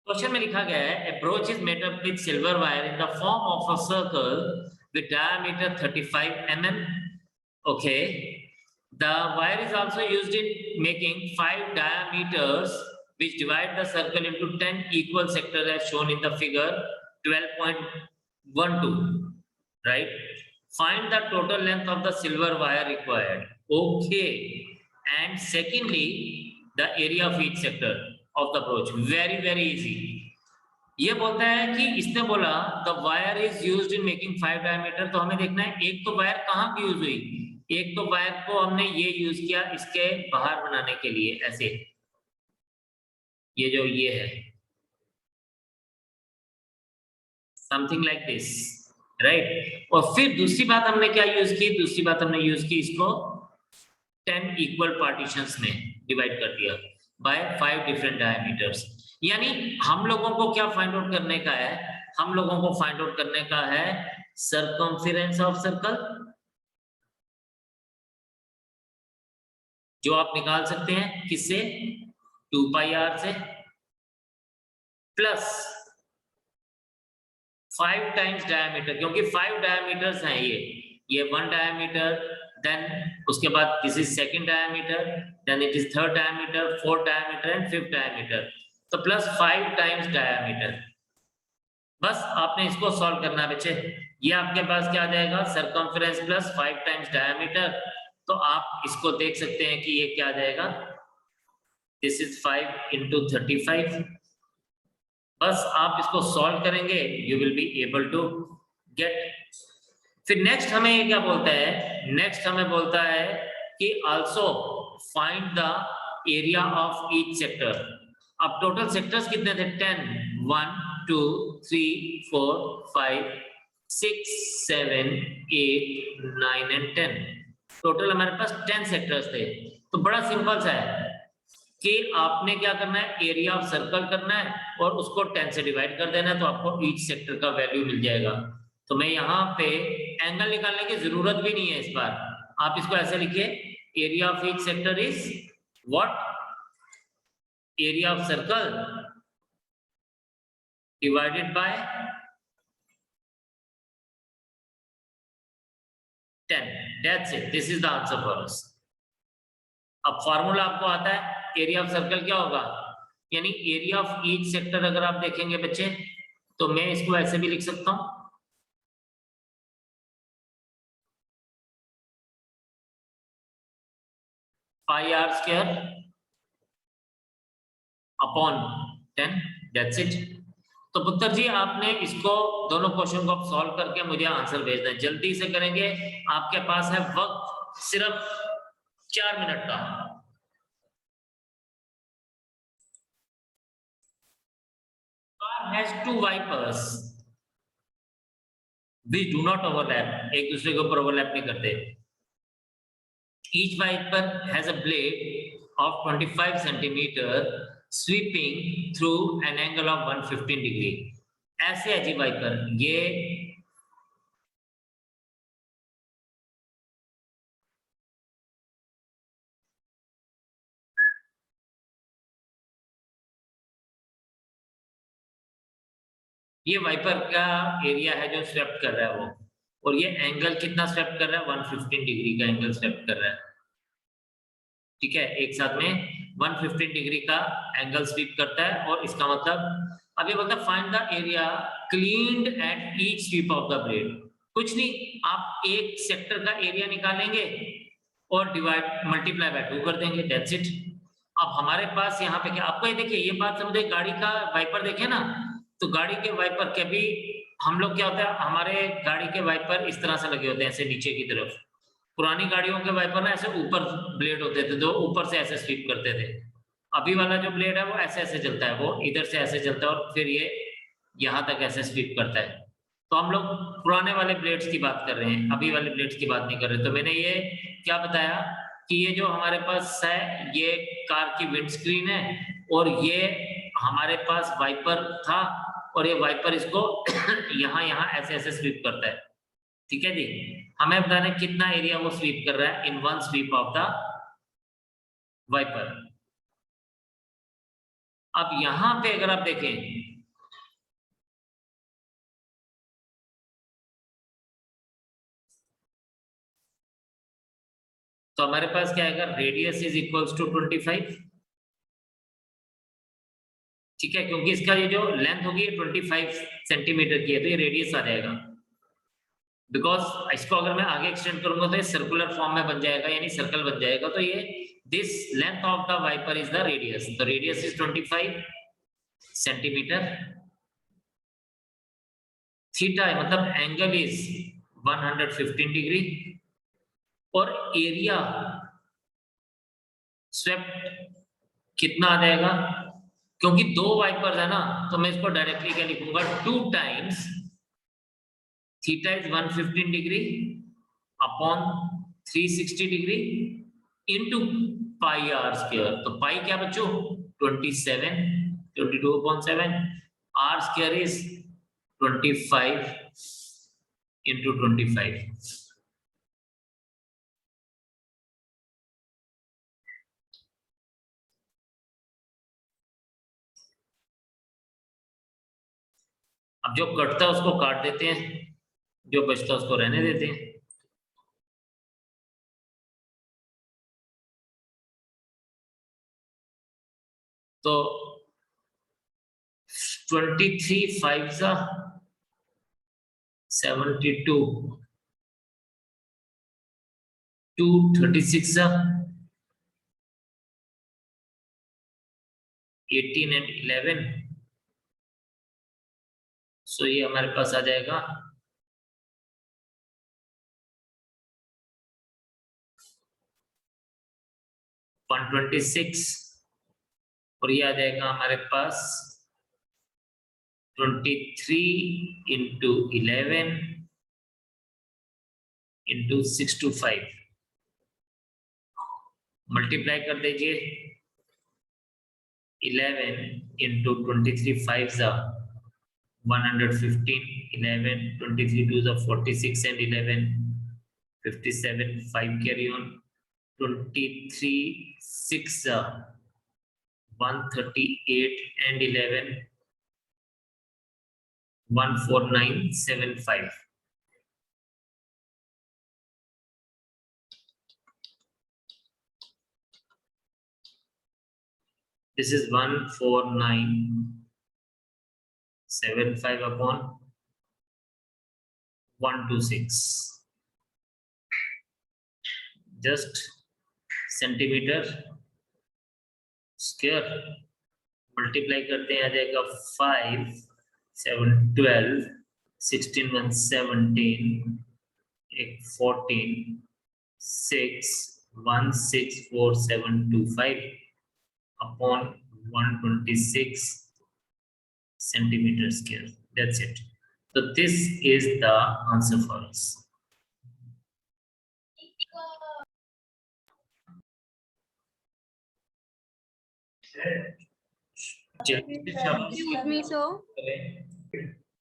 Question में लिखा गया है a brooch is made up with silver wire in the form of a circle with diameter 35 mm. Okay, the wire is also used in making 5 diameters which divide the circle into 10 equal sectors as shown in the figure 12.12. Right, find the total length of the silver wire required. Okay, and secondly the area of each sector of the brooch. very easy. ये बोलता है कि इसने बोला the wire is used in making 5 diameter, तो हमें देखना है एक तो वायर कहाँ की यूज हुई। एक तो वायर को हमने ये यूज किया इसके बाहर बनाने के लिए, ऐसे ये जो ये है समथिंग लाइक दिस, राइट। और फिर दूसरी बात हमने क्या यूज की, दूसरी बात हमने यूज की इसको 10 इक्वल पार्टीशंस में डिवाइड कर दिया बाय 5 डिफरेंट डायमीटर्स। यानी हम लोगों को क्या फाइंड आउट करने का है, हम लोगों को फाइंड आउट करने का है सर्कमफेरेंस ऑफ सर्कल, जो आप निकाल सकते हैं किससे, 2 पाई r से, प्लस 5 टाइम्स डायमीटर, क्योंकि 5 डायमीटर्स हैं ये 1 डायमीटर, देन उसके बाद this is second diameter, then it is third diameter, fourth diameter and fifth diameter, तो प्लस 5 टाइम्स डायमीटर। बस आपने इसको सॉल्व करना है बच्चे। ये आपके पास क्या आ जाएगा, सर्कमफेरेंस प्लस 5 टाइम्स डायमीटर, तो आप इसको देख सकते हैं कि ये क्या आ जाएगा, दिस इज 5 into 35। बस आप इसको सॉल्व करेंगे, you will be able to get. फिर नेक्स्ट हमें ये क्या बोलता है, नेक्स्ट हमें बोलता है कि also find the area of each sector. अब टोटल सेक्टर्स कितने थे, 10, 1 2 3 4 5 6 7 8 9 एंड 10, टोटल हमारे पास 10 सेक्टर्स थे। तो बड़ा सिंपल सा है कि आपने क्या करना है, एरिया ऑफ सर्कल करना है और उसको 10 से डिवाइड कर देना है, तो आपको ईच सेक्टर का वैल्यू मिल जाएगा। तो मैं यहाँ पे एंगल निकालने की जरूरत भी नहीं है इस बार, आप इसको ऐसे लिखिए, area of each sector is what, area of circle divided by 10, that's it, this is the answer for us। अब फॉर्मूला आपको आता है, एरिया ऑफ सर्कल क्या होगा, यानी एरिया ऑफ ईच सेक्टर अगर आप देखेंगे बच्चे, तो मैं इसको ऐसे भी लिख सकता हूं, पाई r square upon 10, that's it. तो पुत्र जी आपने इसको दोनों क्वेश्चन को आप सॉल्व करके मुझे आंसर भेजना है, जल्दी से करेंगे, आपके पास है वक्त सिर्फ 4 मिनट का। Car has 2 wipers which do not overlap, एक दूसरे के ऊपर ओवरलैप नहीं करते। Each wiper has a blade of 25 centimeter sweeping through an angle of 115 degree। ऐसे है जी वाइपर, ये वाइपर का एरिया है जो स्वेप्ट कर रहा है वो, और ये एंगल कितना स्वेप्ट कर रहा है, 115 डिग्री का एंगल स्वेप्ट कर रहा है। ठीक है, एक साथ में 115 डिग्री का एंगल स्वीप करता है, और इसका मतलब अब ये बोलता है find the area cleaned at each sweep of the blade. कुछ नहीं, आप एक सेक्टर का एरिया निकालेंगे और डिवाइड मल्टीप्लाई बाय 2 कर देंगे, दैट्स इट। अब हमारे पास यहाँ पे क्या, आपको ये देखिए, ये बात समझे, गाड़ी का वाइपर देखे ना, तो गाड़ी के वाइपर के भी हम लोग क्या होता है, हमारे गाड़ी के वाइपर इस तरह से लगे होते हैं, ऐसे नीचे की तरफ। पुरानी गाड़ियों के वाइपर ना ऐसे ऊपर ब्लेड होते थे, जो ऊपर से ऐसे स्वीप करते थे। अभी वाला जो ब्लेड है वो ऐसे ऐसे चलता है, वो इधर से ऐसे चलता है और फिर ये यहाँ तक ऐसे स्वीप करता है। तो हम लोग पुराने वाले ब्लेड्स की बात कर रहे हैं, अभी वाले ब्लेड्स की बात नहीं कर रहे। तो मैंने ये क्या बताया कि ये जो हमारे पास है ये कार की विंड स्क्रीन है, और ये हमारे पास वाइपर था, और ये वाइपर इसको यहाँ ऐसे ऐसे स्वीप करता है। ठीक है जी, हमें बताना कितना एरिया वो स्वीप कर रहा है in one sweep of the wiper. अब यहां पे अगर आप देखें तो हमारे पास क्या आएगा, रेडियस इज इक्वल्स टू 25, ठीक है, क्योंकि इसका ये जो लेंथ होगी 25 सेंटीमीटर की है, तो ये रेडियस आ जाएगा। बिकॉज इसको अगर मैं आगे एक्सटेंड करूंगा तो ये सर्कुलर फॉर्म में बन जाएगा, यानी सर्कल बन जाएगा। तो ये this length of the wiper is the radius, the radius is 25 centimetre. Theta मतलब एंगल इज 115 डिग्री, और एरिया स्वेप्ट कितना आ जाएगा, क्योंकि दो वाइपर्स है ना, तो मैं इसको डायरेक्टली क्या लिखूंगा, 2 times theta is 115 degree upon 360 degree into pi are square. तो पाई क्या बच्चों, 27, 22/7, आर स्क्वायर इज 25 इंटू 25। अब जो कटता है उसको काट देते हैं, जो बचता है उसको रहने देते हैं। तो 23 5 सा 72, 2 36 सा 18 एंड 11, सो ये हमारे पास आ जाएगा 126, और ये आ जाएगा हमारे पास 23 इंटू 11 इंटू 625, मल्टीप्लाई कर दीजिए। 11 इंटू 23 5 सा 115, 11 23 2 सा 46 एंड 11 57, 5 कैरी ऑन, 23 6 सा 138 and 11 14975। This is 14975 upon 126, just centimeter square। Multiply करते हैं, आ जाएगा 5 7 12 16 1 17 14 6 1 6 4 7 2 5 upon 126 centimeter square. That's it. So this is the answer for us.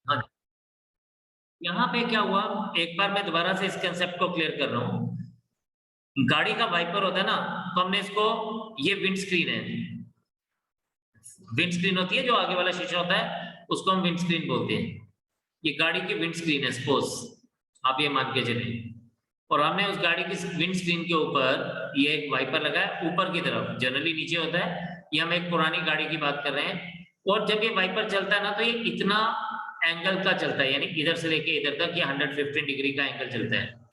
हाँ, यहाँ पे क्या हुआ, एक बार मैं दोबारा से इस कंसेप्ट को क्लियर कर रहा हूँ। गाड़ी का वाइपर होता है ना, तो हमने इसको, ये विंड स्क्रीन है, विंड स्क्रीन होती है जो आगे वाला शीशा होता है, उसको हम विंड स्क्रीन बोलते हैं। ये गाड़ी की विंड स्क्रीन है, सपोज आप ये मान के चले, और हमने उस गाड़ी की विंड स्क्रीन के ऊपर ये एक वाइपर लगाया ऊपर की तरफ, जनरली नीचे होता है, ये हम एक पुरानी गाड़ी की बात कर रहे हैं। और जब ये वाइपर चलता है ना, तो ये इतना एंगल का चलता है, यानी इधर से लेके इधर तक ये 115 डिग्री का एंगल चलता है।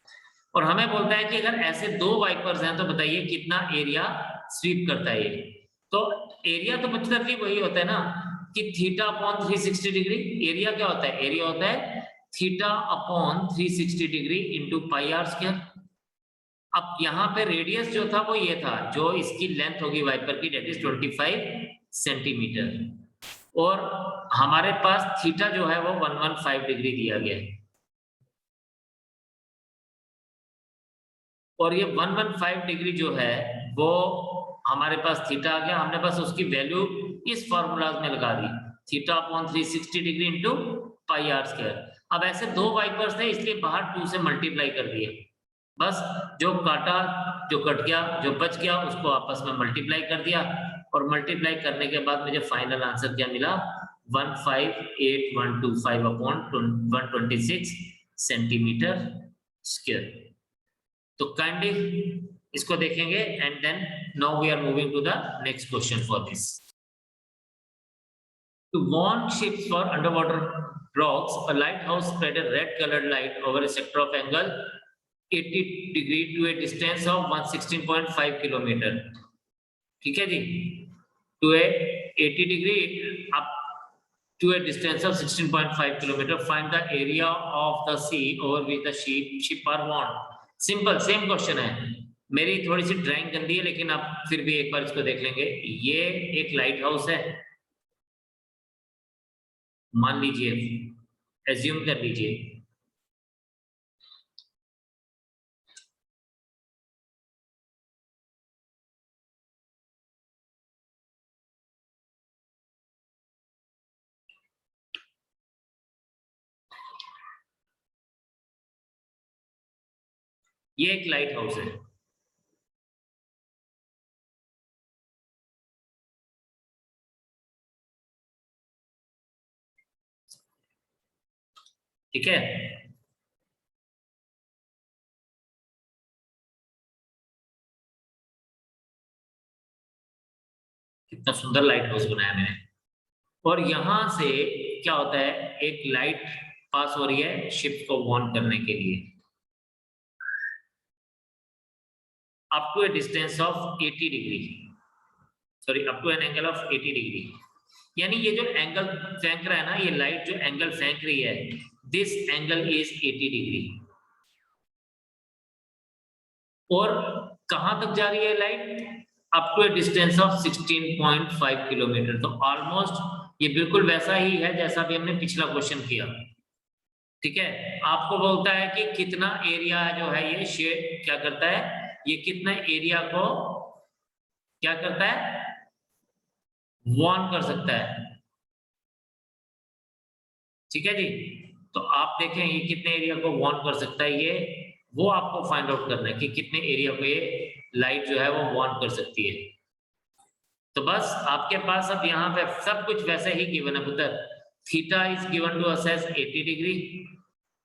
और हमें बोलता है कि अगर ऐसे दो वाइपर्स हैं तो बताइए कितना एरिया स्वीप करता है ये। तो एरिया तो बच्चों वही होता है ना कि थीटा अपॉन 360 डिग्री। एरिया क्या होता है, एरिया होता है theta upon 360 degree into pi are square. अब यहाँ पे रेडियस जो था वो ये था, जो इसकी लेंथ होगी वाइपर की, डेट इज 25 सेंटीमीटर, और हमारे पास थीटा जो है वो 115 डिग्री दिया गया है। और ये 115 डिग्री जो है वो हमारे पास थीटा आ गया, हमने बस उसकी वैल्यू इस फॉर्मूलाज में लगा दी, theta upon 360 degree into pi are square. अब ऐसे दो वाइपर्स थे, इसलिए बाहर 2 से मल्टीप्लाई कर दिए, बस जो काटा, जो कट गया, जो बच गया उसको आपस में मल्टीप्लाई कर दिया, और मल्टीप्लाई करने के बाद मुझे फाइनल आंसर क्या मिला, 158,125 अपॉन 126 सेंटीमीटर स्क्वायर। तो काइंडली इसको देखेंगे and then now we are moving to the next question for this. To warn ships for underwater rocks, a lighthouse spread a red-colored light over a sector of angle 80 degree to a distance of 116.5 kilometer. ठीक है जी, to a 80 degree up to a distance of 16.5 kilometer. Find the area of the sea over which the ship are warned. Simple, same question है. मेरी थोड़ी सी drawing गंदी है, लेकिन आप फिर भी एक बार इसको देख लेंगे. ये एक लाइट हाउस है, मान लीजिए, एज्यूम कर लीजिए. ये एक लाइट हाउस है. ठीक है, कितना सुंदर लाइट हाउस बनाया मैंने. और यहां से क्या होता है, एक लाइट पास हो रही है शिप को वार्न करने के लिए, up to a distance of 80 degree, sorry up to an angle of 80 degree. यानी ये जो एंगल फेंक रहा है ना, ये लाइट जो एंगल फेंक रही है, दिस एंगल इज 80 डिग्री. और कहां तक जा रही है light, up to a distance of 16.5 kilometre. तो ऑलमोस्ट ये बिल्कुल वैसा ही है जैसा भी हमने पिछला क्वेश्चन किया. ठीक है, आपको बोलता है कि कितना एरिया जो है ये शेड क्या करता है, ये कितना एरिया को क्या करता है, वार्न कर सकता है. ठीक है जी, तो आप देखें ये कितने एरिया को वार्न कर सकता है, ये वो आपको फाइंड आउट करना है कि कितने एरिया को ये लाइट जो है वो वार्न कर सकती है. तो बस आपके पास अब यहाँ पे सब कुछ वैसे ही गिवन है पुत्र. Theta is given to us as 80 degree.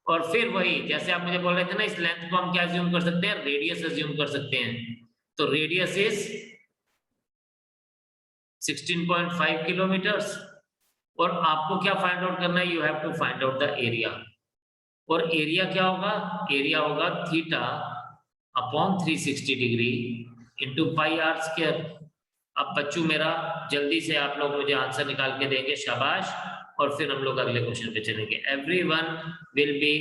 और फिर वही जैसे आप मुझे बोल रहे थे ना, इस लेंथ को हम क्या अज्यूम कर सकते हैं, रेडियस अज्यूम कर सकते हैं. तो रेडियस इज 16.5 किलोमीटर्स. और आपको क्या फाइंड आउट करना है, you have to find out the area. और एरिया क्या होगा, एरिया होगा theta upon 360 degree into pi are square. अब बच्चों मेरा जल्दी से आप लोग मुझे आंसर निकाल के देंगे, शाबाश. और फिर हम लोग अगले क्वेश्चन पे चलेंगे. Everyone will be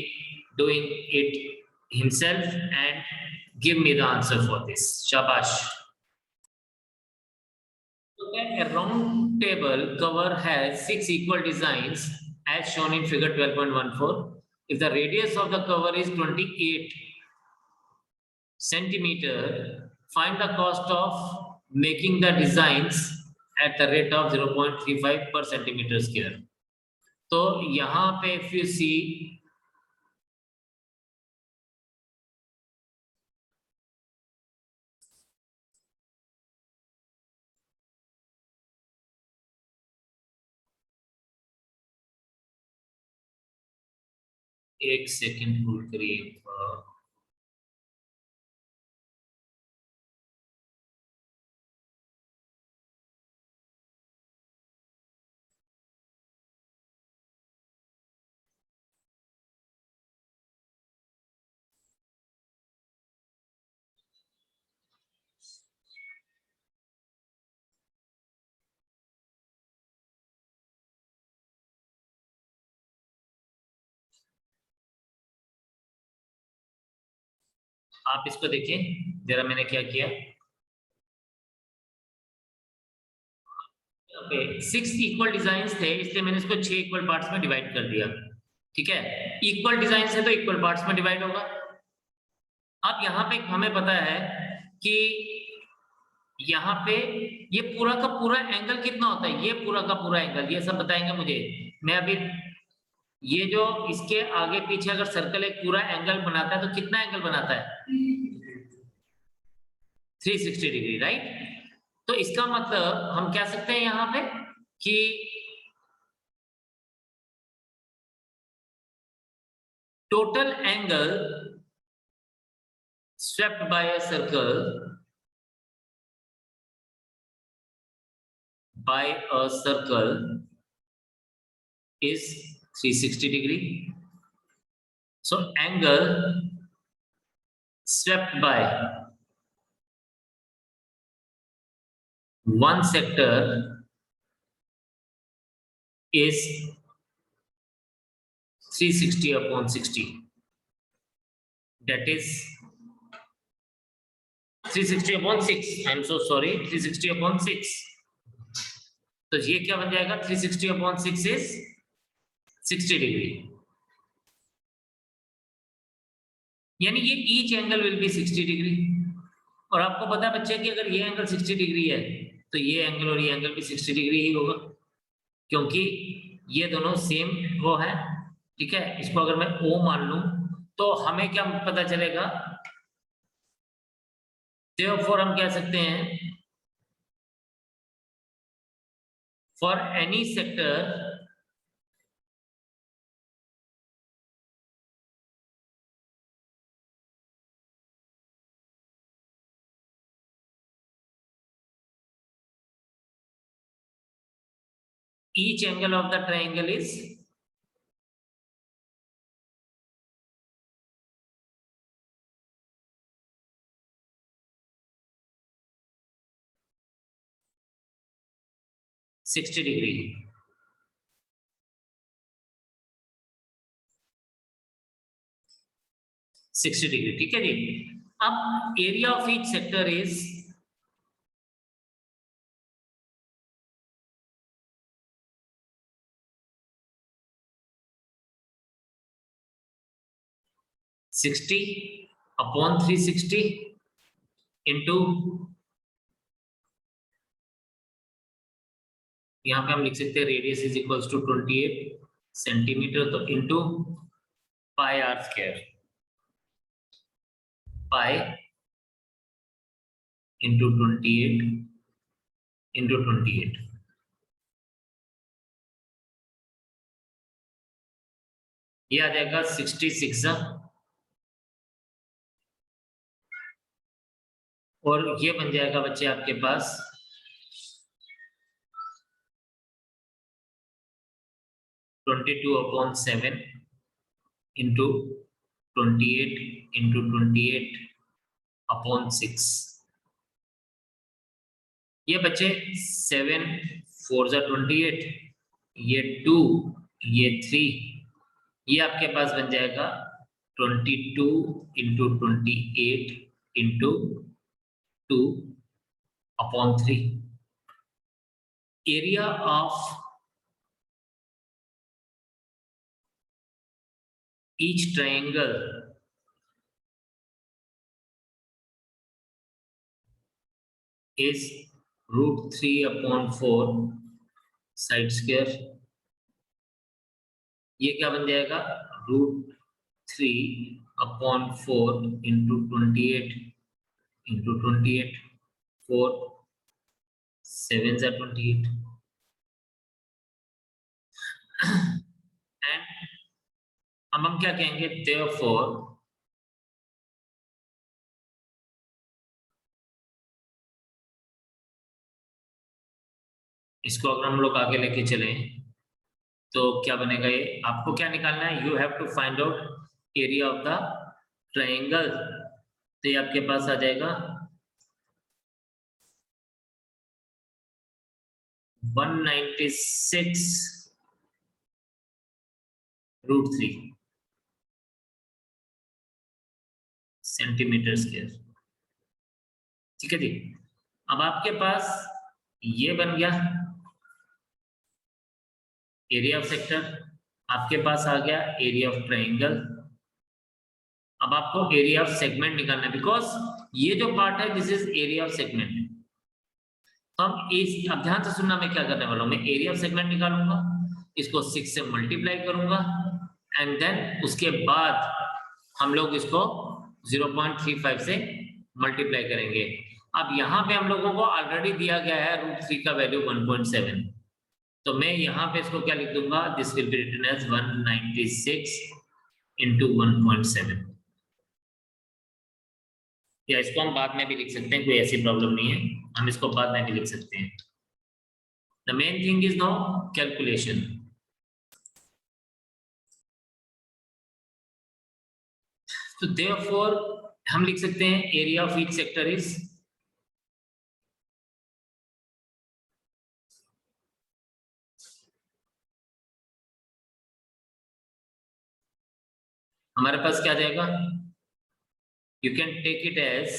doing it himself and give me the answer for this. शाबाश. A round table cover has 6 equal designs as shown in figure 12.14. If the radius of the cover is 28 centimeter, find the cost of making the designs at the rate of 0.35 per centimeter square. तो यहाँ पे if you see, एक second hold करिए. आप इसको देखिए जरा, मैंने क्या किया, 6 इक्वल डिजाइन थे, इसलिए मैंने इसको 6 इक्वल पार्ट्स में डिवाइड कर दिया. ठीक है, इक्वल डिजाइन है तो इक्वल पार्ट्स में डिवाइड होगा. अब यहाँ पे हमें पता है कि यहाँ पे ये पूरा का पूरा एंगल कितना होता है, ये पूरा का पूरा एंगल, ये सब बताएंगे मुझे. मैं अभी ये जो इसके आगे पीछे अगर सर्कल एक पूरा एंगल बनाता है तो कितना एंगल बनाता है, 360 डिग्री, राइट. तो इसका मतलब हम कह सकते हैं यहाँ पे कि total angle swept by a circle is 360 degree. So angle swept by one sector is 360 upon 60. That is 360 upon 6. I'm so sorry, 360 upon 6. तो ये क्या बन जाएगा? 360 upon 6 is 60 degree. यानी ये each angle will be 60 degree. और आपको पता है बच्चे कि अगर ये एंगल 60 डिग्री है तो ये एंगल और ये एंगल भी 60 डिग्री ही होगा, क्योंकि ये दोनों सेम वो है। ठीक है, इसको अगर मैं O मान लूं तो हमें क्या पता चलेगा? Therefore हम कह सकते हैं for any sector each angle of the triangle is 60 degree. ठीक है जी। अब area of each sector is 60 upon 360 into, यहाँ पे हम लिख सकते हैं radius is equals to 28 centimetre, तो into pi are square, pi into 28 into 28, ये आ जाएगा 66 और ये बन जाएगा बच्चे आपके पास 22/7 इंटू 28 इंटू 28/6। ये बच्चे 7 4 ज़ा 28, ये 2, ये 3, ये आपके पास बन जाएगा 22 into 28 into 2/3। Area of each triangle is √3/4 side square. ये क्या बन जाएगा? √3/4 इंटू 28 इंटू 28, 4 7 ज़ा 28 एंड अब हम क्या कहेंगे? therefore इसको अगर हम लोग आगे लेके चले तो क्या बनेगा? ये आपको क्या निकालना है? You have to find out area of the triangle. तो ये आपके पास आ जाएगा 196√3 सेंटीमीटर स्क्वायर। ठीक है जी। अब आपके पास ये बन गया एरिया ऑफ सेक्टर, आपके पास आ गया एरिया ऑफ ट्रायंगल। अब आपको एरिया ऑफ सेगमेंट निकालना है, बिकॉज ये जो पार्ट है this is area of segment. तो हम इस, अब ध्यान से सुनना, मैं क्या करने वाला हूं, मैं एरिया ऑफ सेगमेंट निकालूंगा, इसको 6 से मल्टीप्लाई करूंगा एंड देन उसके बाद हम लोग इसको 0.35 से मल्टीप्लाई करेंगे। अब यहाँ पे हम लोगों को ऑलरेडी दिया गया है √3 का वैल्यू 1.7, तो मैं यहाँ पे इसको क्या लिख दूंगा? This will be written as 196 into 1.7। या इसको हम बाद में भी लिख सकते हैं, कोई ऐसी प्रॉब्लम नहीं है, हम इसको बाद में भी लिख सकते हैं। The main thing is now calculation. तो देयरफॉर हम लिख सकते हैं area of each sector is हमारे पास क्या आ जाएगा, you can take it as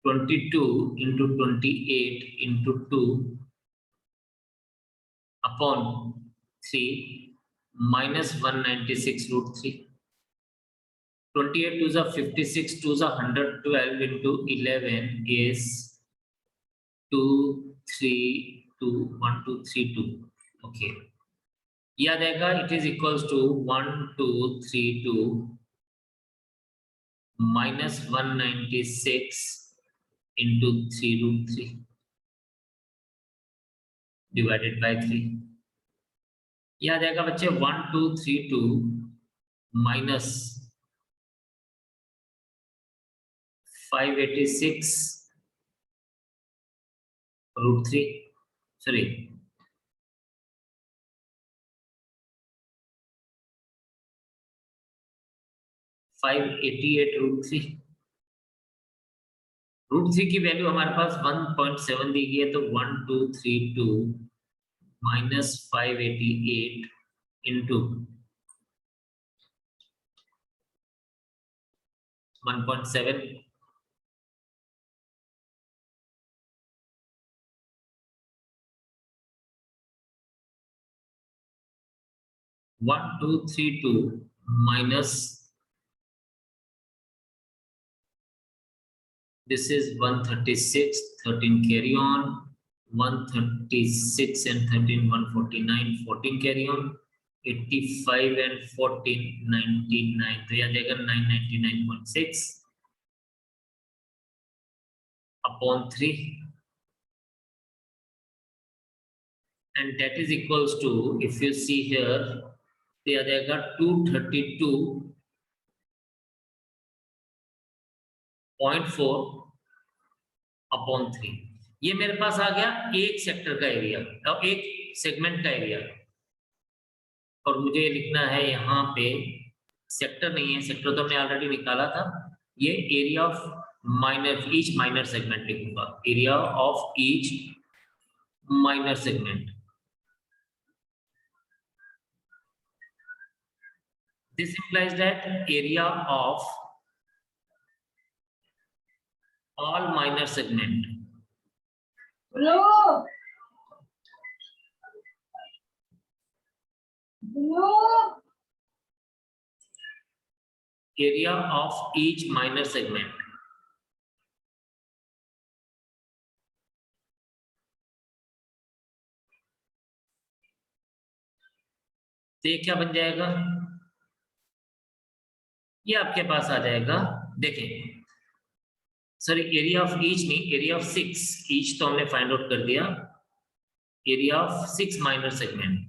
22 into 28 into 2 upon 3 minus 196 root 3. 28 twos are 56, twos are 112 into 11 is 2, 3, 2, 1, 2, 3, 2. Okay. याद आएगा, it is equals to 1, 2, 3, 2 minus 196 into 3 root 3 divided by 3. याद आएगा बच्चे, 1, 2, 3, 2 minus 586 root 3, sorry, 588 root 3. Root 3 की value हमारे पास 1.7 दी गई है, तो 1232 minus 588 into 1.7, 1232 minus, this is 136, 13 carry on, 136 and 13, 149, 14 carry on, 85 and 14, 99, तो याद आएगा 999.6 upon 3, and that is equals to, if you see here, तो याद आएगा 232.4 अपॉन 3. ये मेरे पास आ गया एक सेक्टर का एरिया और एक सेगमेंट का एरिया, और मुझे लिखना है यहाँ पे सेक्टर नहीं है, सेक्टर तो हमने ऑलरेडी निकाला था, ये area of minor each minor segment लिखूंगा, area of each minor segment. This implies that area of all minor segment area of each minor segment तो ये क्या बन जाएगा, ये आपके पास आ जाएगा, देखें, सॉरी एरिया ऑफ ईच नहीं, एरिया ऑफ 6, ईच तो हमने फाइंड आउट कर दिया, एरिया ऑफ 6 माइनर सेगमेंट,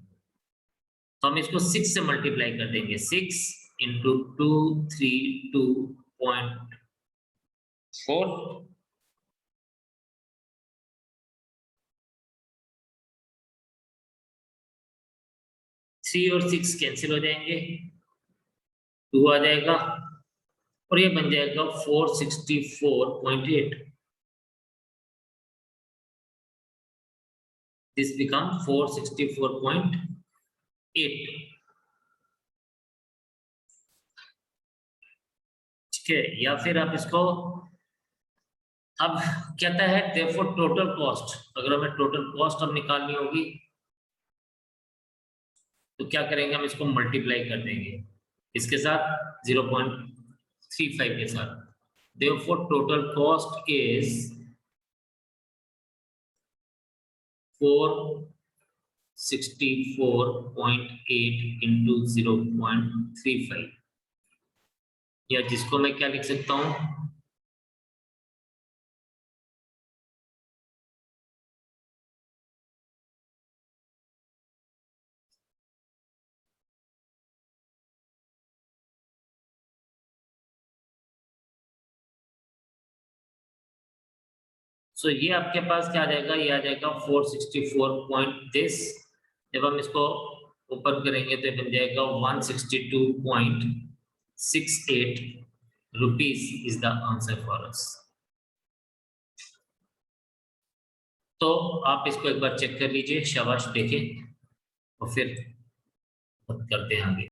तो हम इसको 6 से मल्टीप्लाई कर देंगे, 6 into 232.4 3 और 6 कैंसिल हो जाएंगे, 2 आ जाएगा और ये बन जाएगा 464.8. This become 464.8. ठीक है, या फिर आप इसको, अब कहता है therefore टोटल कॉस्ट, अगर हमें टोटल कॉस्ट अब निकालनी होगी तो क्या करेंगे, हम इसको मल्टीप्लाई कर देंगे इसके साथ 0.35 के साथ, therefore total cost is 464.8 into 0.35, या जिसको मैं क्या लिख सकता हूं, सो ये आपके पास क्या आ जाएगा, ये आ जाएगा 464 पॉइंट दिस। जब हम इसको ओपन करेंगे तो बन जाएगा 162.68 rupees is the answer for us. तो आप इसको एक बार चेक कर लीजिए, शाबाश, देखें और फिर करते हैं आगे।